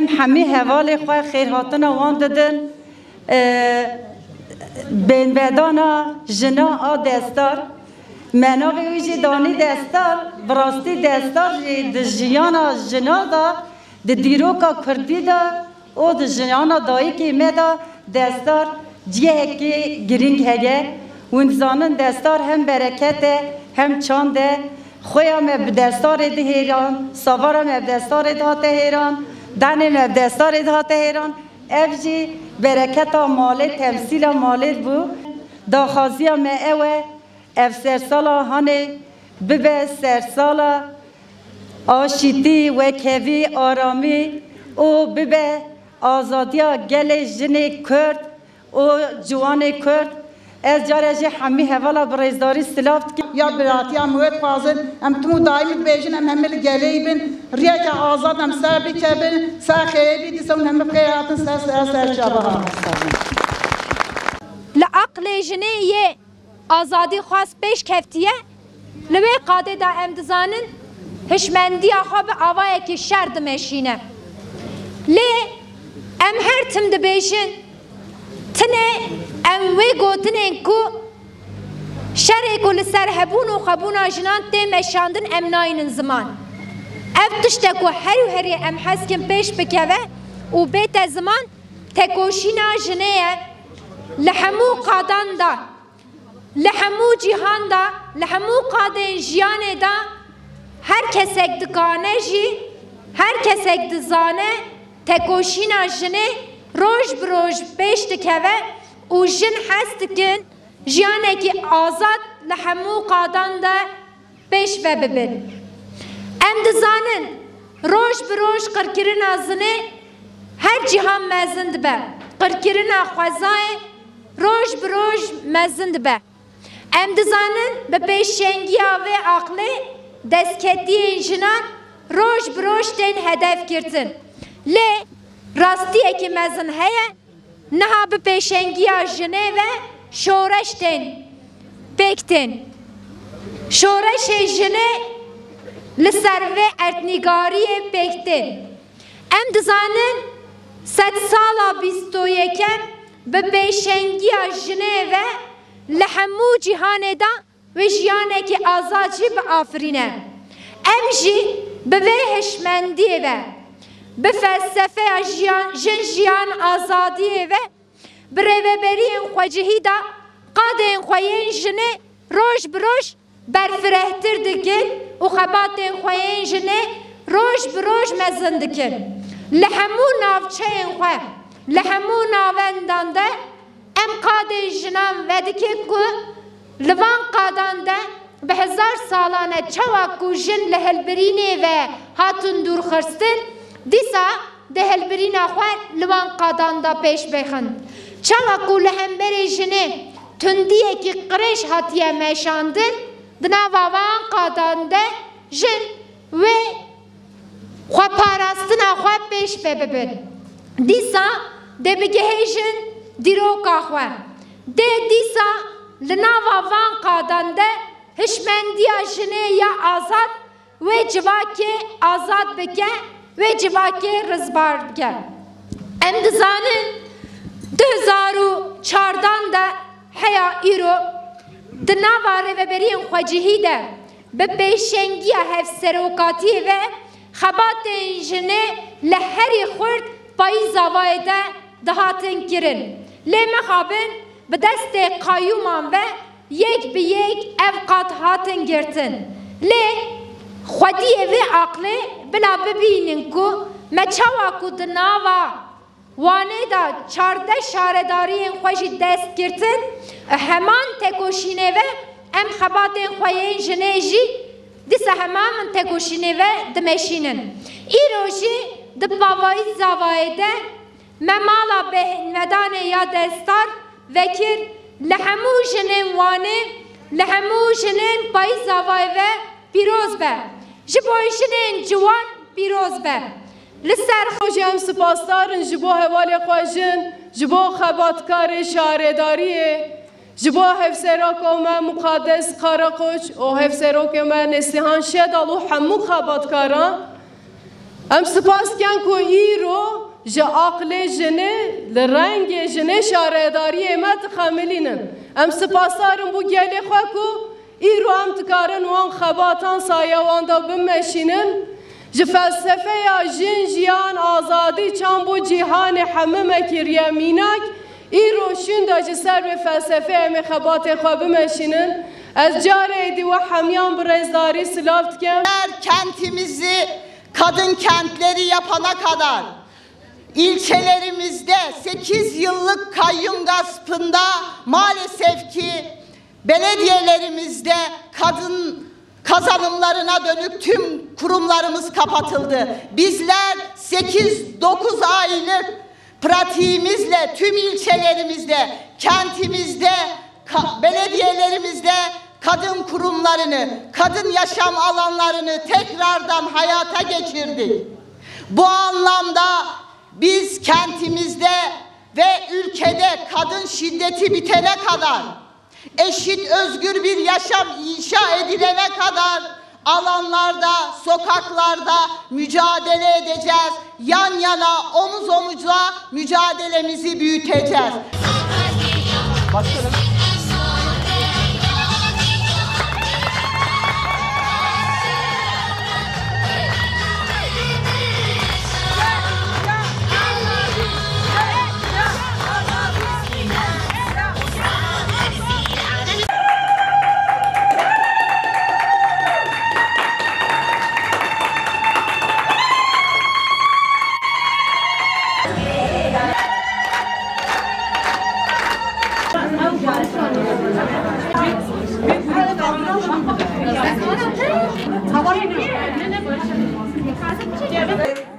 em hemî hevalê xwe xêrhatina wan didin bênvedana jina a destar menavê wî jî danî destar bi rastî destar jî di jiyana jina da di dîroka Kurdî da û di jiyana dayîkê me da destar cihekî girîng heye hûn dizanin destar hem bereket e hem çand e xoya me bi destarê dihêran savara me bi destarê dihate hêran denê me bi destarê dihate hêran ev jî bereketa malê temsîla malê bû daxwaziya me ew e ev sersala hanê bibe sersala aşîtî wekevî aramî û bibe azadiya gelê jinê Kurd û ciwanê Kurd ez care jî hemî hevala bi rêzdarî silav dikim ya biratiya müet fazil em timû daîmî dibêjin em hemî li gelê bin rêyeke azad em ser bikevin ser xêrî dîsa hûn hemî xêr hatin ser çabahan li aqlê jinê yê azadî xwast pêş keftiye li wê qadê da em dizanin hişmendiya xwe bi avayekî şer dimeşîne lê em her tim dibêjin tinê em wê gotinên ku şerê ku li ser hebûn û xebûna jinan tê meşandin em nayînin ziman ev tiştek ku her û herî em hezkin pêş bikeve û bête ziman tekoşîna jinê ye li hemû qadan da li hemû cîhan da li hemû qadên jiyanê da her kesek dikane jî her kesek dizane tekoşîna jinê roj bi roj pêş dikeve û jin hez dikin jiyanekî azad li hemû qadan de pêş ve bibin em dizanin roj bi roj qirkirina zinê her cîhan mezin dibe qirkirina xwezayê roj bi roj mezin dibe em dizanin bi pêşengiya vê aqlê destketiyên jinan roj bi roj tên hedef girtin lê rastiyekî mezin heye niha bi pêşengiya jinê ve şoreş tên pêk tên şoreşê jinê li ser vê erdnîgariyê pêk tên em dizanin sed sala bîst û yekem bi pêşengiya jinê ve li hemû cîhanê da wê jiyanekî azad jî biafirîne em jî bi vê hişmendiyê ve bi felsefeya jin jiyan azadiyê ve bi rêveberiyên xwecihî da qadên xwe yên jinê roj bi roj berfirehtir dikin û xebatên xwe yên jinê roj bi roj mezin dikin li hemû navçeyên xwe li hemû navendan de em qadên jinan vedikin ku li van qadan de bi hezar salan e çawa ku jin li hilbirînê ve hatun dûrxirstin dîsa di hilbirîna xwe li van qadan da pêş bixin çawa ku li hemberê jinê tundiyekî qirêj hatiye meşandin di nava van qadan de jin wê xweparastina xwe pêş ve bibin dîsa dê bigihêjin dîroka xwe dê dîsa li nava van qadan de hişmendiya jinê ya azad wê civakê azad bike wê civakê rizbar bike em dizanin 2014 de heya îro di nava rêveberiyên xwecihî de bi pêşengiya hevserokatiyê ve xebatên jinê li herî xurt payî zavayê de dihatin kirin lê mexabin bi destê qayyûman ve yek bi yek ev qat hatin girtin lê xwediyê vê aqlê bila bibînin ku me çawa ku di nava wanê da çardeh şaredariyên xwe jî dest girtin heman tekoşînê ve em xebatên xwe yên jinê jî dîsa heman min tekoşînê ve dimeşînin îro jî di bavayî zavayê de me mala bêhnvedanê ya destar vekir li hemû jinên wanê li hemû jinên payî zavayê ve pîroz be ji bo jinên ciwan pîroz be li ser xwe em spasdarin ji bo hevalê xwe jin ji bo xebatkarê şaredariyê ji bo hevseraka me Muqaddes Qaraqoç û hevserokê me Neslihan Şedal û hemû xebatkaran ام سپاس کن کو ایرو جا عقل جنه لرنگ جنه شارداری ما تخملینن ام سپاسارم بو گلی خواه کو ایرو ام تکارن وان خباتان سایوان دا بمشینن جا فلسفه یا جن جیان آزادی چان بو جیهان همه مکریه مینک ایرو شنده جا سر به فلسفه ام خبات خواه بمشینن از جاره دی و همیان برزداری سلافت کن kentimizi kadın kentleri yapana kadar ilçelerimizde 8 yıllık kayyum gaspında maalesef ki belediyelerimizde kadın kazanımlarına dönük tüm kurumlarımız kapatıldı. Bizler 8-9 aylık pratiğimizle tüm ilçelerimizde, kentimizde, belediyelerimizde kadın kurumlarını, kadın yaşam alanlarını tekrardan hayata geçirdik. Bu anlamda biz kentimizde ve ülkede kadın şiddeti bitene kadar, eşit özgür bir yaşam inşa edilene kadar alanlarda, sokaklarda mücadele edeceğiz. Yan yana, omuz omuza mücadelemizi büyüteceğiz. Başkanım. Tamam.